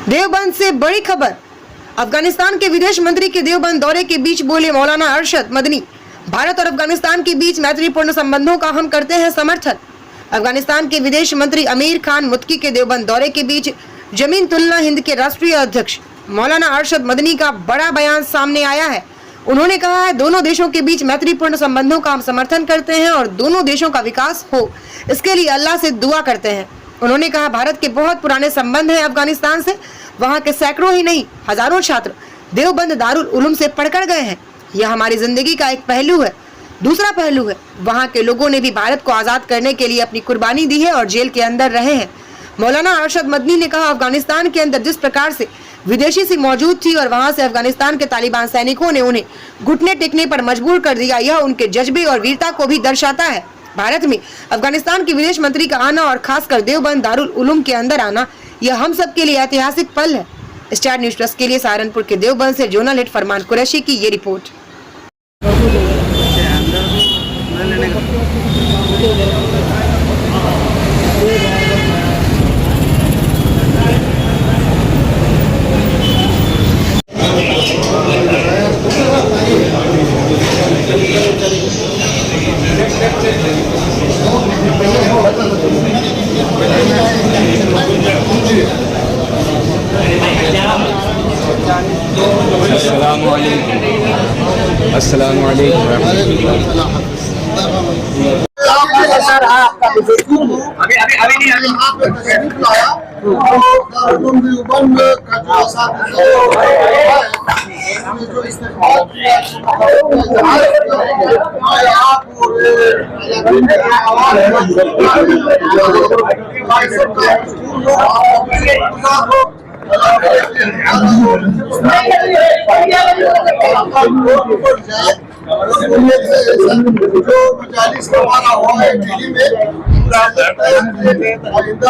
देवबंद से बड़ी खबर। अफगानिस्तान के विदेश मंत्री के देवबंद दौरे के बीच बोले मौलाना अरशद मदनी, भारत और अफगानिस्तान के बीच मैत्रीपूर्ण संबंधों का हम करते हैं समर्थन। अफगानिस्तान के विदेश मंत्री अमीर खान मुत्की के देवबंद दौरे के बीच जमीयतुल्लाह हिंद के राष्ट्रीय अध्यक्ष मौलाना अरशद मदनी का बड़ा बयान सामने आया है। उन्होंने कहा है, दोनों देशों के बीच मैत्रीपूर्ण संबंधों का हम समर्थन करते हैं और दोनों देशों का विकास हो, इसके लिए अल्लाह से दुआ करते हैं। उन्होंने कहा, भारत के बहुत पुराने संबंध हैं अफगानिस्तान से। वहाँ के सैकड़ों ही नहीं हजारों छात्र देवबंद दारुल उलूम से पढ़कर गए हैं। यह हमारी जिंदगी का एक पहलू है। दूसरा पहलू है, वहाँ के लोगों ने भी भारत को आजाद करने के लिए अपनी कुर्बानी दी है और जेल के अंदर रहे हैं। मौलाना अरशद मदनी ने कहा, अफगानिस्तान के अंदर जिस प्रकार से विदेशी सी मौजूद थी और वहां से अफगानिस्तान के तालिबान सैनिकों ने उन्हें घुटने टेकने पर मजबूर कर दिया, यह उनके जज्बे और वीरता को भी दर्शाता है। भारत में अफगानिस्तान के विदेश मंत्री का आना और खासकर देवबंद दारुल उलूम के अंदर आना, यह हम सब के लिए ऐतिहासिक पल है। स्टार न्यूज ट्रस्ट के लिए सहारनपुर के देवबंद से जोनल हेड फरमान कुरैशी की ये रिपोर्ट। अस्सलाम वालेकुम।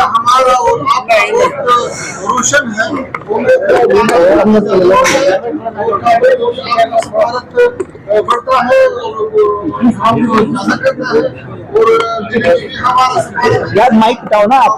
हमारा और आपका रोशन है। बढ़ता है यार माइक उठाओ ना आप।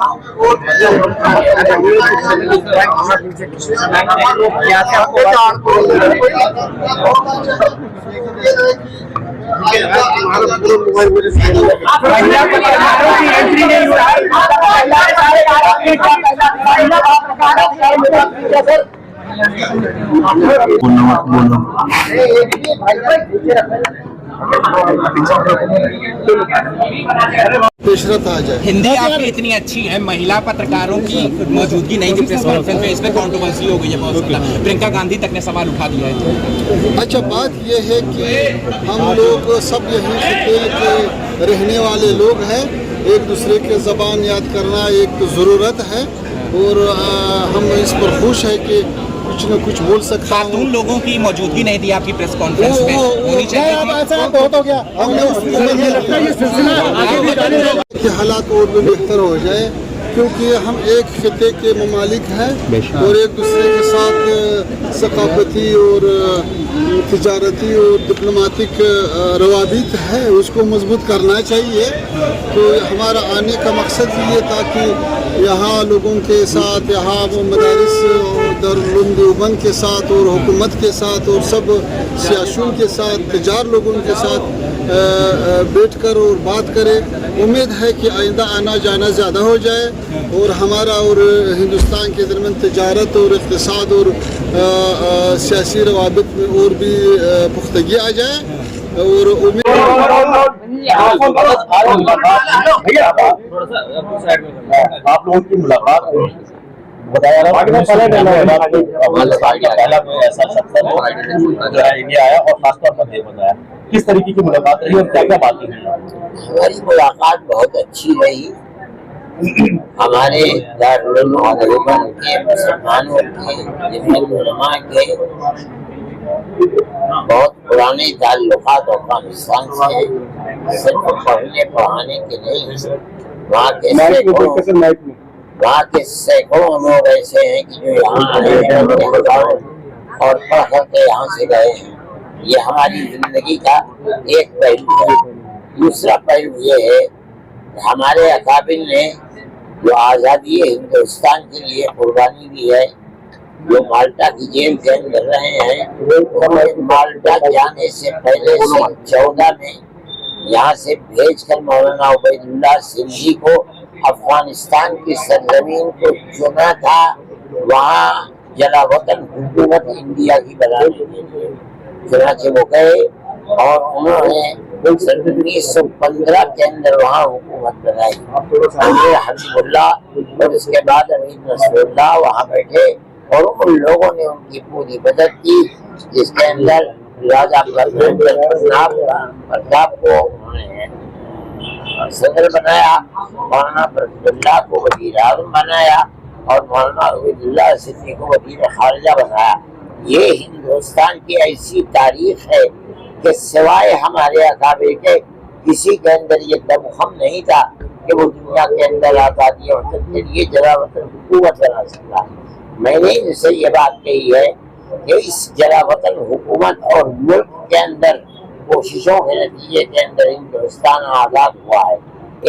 पेशरत आ जाए। हिंदी आपकी इतनी अच्छी है, महिला पत्रकारों की मौजूदगी नहीं थी प्रेस कॉन्फ्रेंस में, इस पे कंट्रोवर्सी हो गई है बहुत ज्यादा। प्रियंका गांधी तक ने सवाल उठा दिया है। अच्छा, बात यह है कि हम लोग सब यहीं खिते के रहने वाले लोग हैं। एक दूसरे के ज़बान याद करना एक ज़रूरत है और हम इस पर खुश है कि कुछ न कुछ बोल सकता हूं। खातून लोगों की मौजूदगी नहीं थी आपकी प्रेस कॉन्फ्रेंस में, होनी चाहिए कि हालात और भी बेहतर हो जाए, क्योंकि हम एक खिते के ममालिक हैं और एक दूसरे के साथ सकाफती और तिजारती और डिप्लोमेटिक रवाबित है, उसको मजबूत करना चाहिए। तो हमारा आने का मकसद ये था कि यहाँ लोगों के साथ, यहाँ मदारिस दारुल उलूम देवबंद के साथ और हुकूमत के साथ और सब सियासुन के साथ, तजार लोगों के साथ बैठकर और बात करें। उम्मीद है कि आइंदा आना जाना ज़्यादा हो जाए और हमारा और हिंदुस्तान के दरमियान तजारत और इक़्तिसाद और सियासी रवाबित में और भी पुख्तगी आ जाए। और उम्मीद आप लोगों की मुलाकात बताया ऐसा शख्स जो इंडिया आया और खासतौर पर देवबंद आया, किस तरीके की मुलाकात रही और क्या क्या बातें हुई? हमारी मुलाकात बहुत अच्छी रही। हमारे दारुल उलूम देवबंद के मुसलमानों के उलमा के बहुत पुराने ताल्लुकात अफगानिस्तान से सिर्फ पढ़ने पढ़ाने के नहीं, वहाँ के सैकड़ों लोग ऐसे हैं कि जो यहाँ आए हैं और पढ़ करके यहाँ से गए हैं। ये हमारी जिंदगी का एक पहलू है। दूसरा पहलू ये है कि हमारे अकाबिर ने जो आज़ादी हिंदुस्तान के लिए कुर्बानी दी है, जो माल्टा की जेल के अंदर रहे हैं, उन्होंने माल्टा जाने से पहले 14 में यहाँ से भेजकर मौलाना उबैदुल्लाह सिंधी को अफगानिस्तान की सरजमीन को चुना था, वहाँ जलावतन हुकूमत इंडिया की बनाने के लिए चुनाचे वो गए और उन्होंने 1915 के अंदर वहाँ हुकूमत बनाई। अमीर हबीबुल्लाह और उसके बाद अमीर नसरुल्लाह वहाँ बैठे और उन लोगों ने उनकी पूरी मदद की, जिसके अंदर राजा प्रताप को उन्होंने सदर बनाया, मौलाना बरकतुल्लाह को वजीर आज़म बनाया और मौलाना उबैदुल्लाह सिद्दीकी को वजीर खारिजा बनाया। ये हिंदुस्तान की ऐसी तारीख है कि सिवाय हमारे अकाबे के किसी के अंदर ये दमखम नहीं था कि वो दुनिया के अंदर आज़ादी और के लिए जलावतन हुकूमत बना सकता। मैंने इनसे ये बात कही है कि इस जलावतन हुकूमत और मुल्क के अंदर कोशिशों के नतीजे के अंदर हिंदुस्तान आज़ाद हुआ है।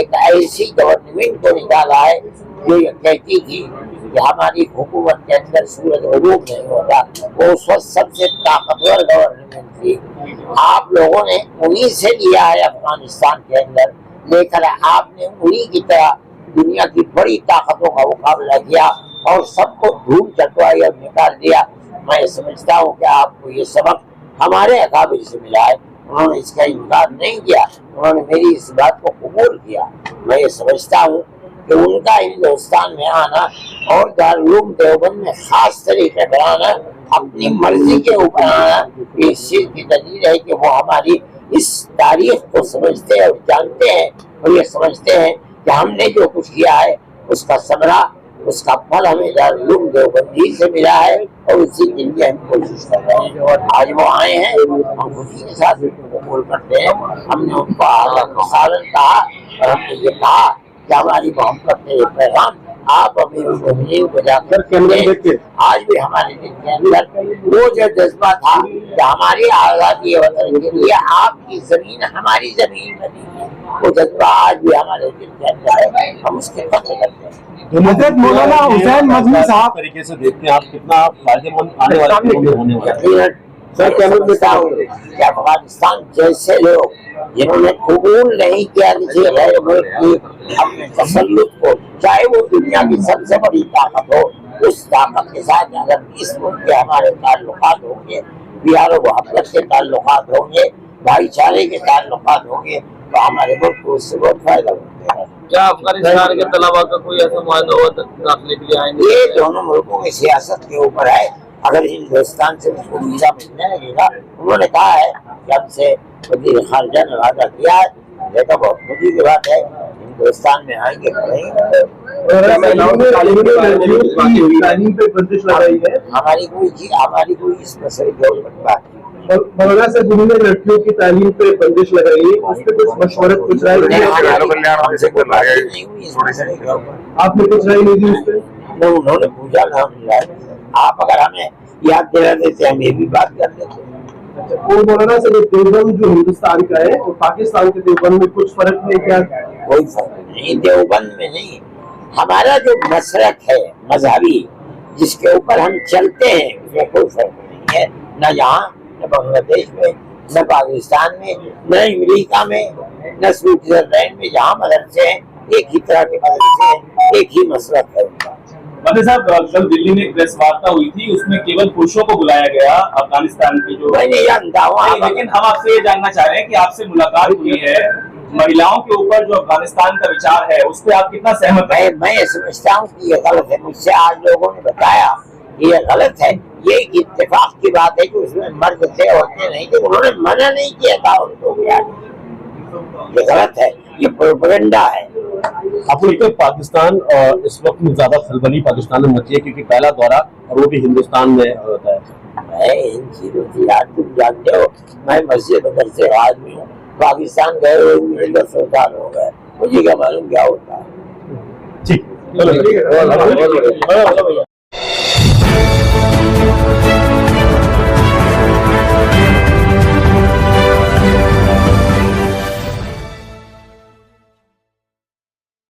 एक ऐसी गवर्नमेंट को निकाला है जो ये कहती थी कि हमारी हुकूमत के अंदर सूरज उरूब नहीं होता, वो उस वक्त सबसे ताकतवर गवर्नमेंट थी। आप लोगों ने उन्हीं से लिया है अफगानिस्तान के अंदर, लेकर आपने उन्हीं की तरह दुनिया की बड़ी ताकतों का मुकाबला किया और सबको धूल चटवाई और निकाल दिया। मैं समझता हूँ कि आपको ये सबक हमारे अकाबिर से मिला है। उन्होंने इसका इनकार नहीं किया, उन्होंने मेरी इस बात को कबूल किया। मैं ये समझता हूँ कि उनका हिंदुस्तान में आना और दारुल देवबंद में खास तरीके पर आना, अपनी मर्जी के ऊपर आना, इस चीज की दलील है कि वो हमारी इस तारीख को समझते हैं और जानते हैं और ये समझते हैं कि हमने जो कुछ किया है उसका समरा, उसका फल हमें दारुल देवबंदी से मिला है और उसी के लिए हम कोशिश कर रहे हैं। और आज वो आए हैं, हम खुशी के साथ कबूल करते हैं। हमने उनको आला कहा और हमने ये कहा कि हमारी मोहब्बत के पैगाम आप अमीर मुमिनीन को जाकर आज भी हमारे दिल के अंदर वो जो जज्बा था कि हमारी आज़ादी वतन के लिए आपकी जमीन हमारी जमीन बनी है, वो जज्बा आज भी हमारे दिल के अंदर है। हम उसके कदर करते हैं। मौलाना हुसैन मदनी साहब तरीके से देखते हैं आप, कितना फायदेमंद आने वाले होने वाला है। सर क्या बताऊं कि अफगानिस्तान जैसे लोग जिन्होंने कबूल नहीं किया किसी गैर मुल्क की अपने तसल्लुत को, चाहे वो दुनिया की सबसे बड़ी ताकत हो, उस ताकत के साथ अगर इस मुल्क के हमारे ताल्लुकात होंगे, प्यार और मोहब्बत के ताल्लुकात होंगे, भाईचारे के ताल्लुकात होंगे, तो हमारे मुल्क को उससे बहुत फायदा होगा। क्या अफगानिस्तान के तलबा का कोई ऐसा मुआहदा दाखिले के लिए आएंगे? ये दोनों मुल्कों की सियासत के ऊपर है। अगर हिंदुस्तान से उसको वीजा मिलने लगेगा, उन्होंने कहा है कि हमसे वज़ीर खारिजा ने वादा किया है, देखा बहुत खुशी की बात है, हिंदुस्तान में आएंगे हमारी कोई इस मसले की बात नहीं। मौलाना से जिन्होंने लड़कियों की तालीम पे बंदिश लगाई है, उस पर कुछ मशवरत कुछ राय आपने कुछ राय नहीं दी उस पर? उन्होंने पूछा ना, आप अगर हमें याद दिला देते हम ये भी बात कर देते। वो मौलाना से देवबंद जो हिंदुस्तान का है और पाकिस्तान के देवबंद में कुछ फर्क है क्या? कोई फर्क नहीं, देवबंद में नहीं। हमारा जो मसलक है मजहबी, जिसके ऊपर हम चलते हैं, उसमें कोई फर्क नहीं है, न यहाँ न बांग्लादेश में, न पाकिस्तान में, न अमेरिका में, न स्विट्जरलैंड में। जहाँ मदरसे हैं एक ही तरह के मदरसे हैं, एक ही मसलक है उनका। मदनी साहब, कल दिल्ली में एक प्रेस वार्ता हुई थी, उसमें केवल पुरुषों को बुलाया गया अफगानिस्तान की जो, मैं नहीं जानता हूँ, लेकिन हम आपसे ये जानना चाह रहे हैं कि आपसे मुलाकात हुई है, महिलाओं के ऊपर जो अफगानिस्तान का विचार है उस पर आप कितना सहमत हैं? मैं समझता हूँ कि ये गलत है। मुझसे आज लोगों ने बताया कि ये गलत है। ये इत्तेफाक की बात है कि उसमें मर्द थे, औरतें नहीं थे, उन्होंने मना नहीं किया था उनको। ये गलत है, ये प्रोपेगेंडा है। आपको लगता है पाकिस्तान इस वक्त में ज्यादा खलबली पाकिस्तान में मची है क्योंकि पहला दौरा और वो भी हिंदुस्तान में होता है? मैं इन चीजों की याद, तुम जानते हो, मैं मस्जिद बदर से आदमी हूँ, पाकिस्तान गए हुए मुझे 10 साल हो गए, मुझे क्या मालूम क्या होता है। ठीक।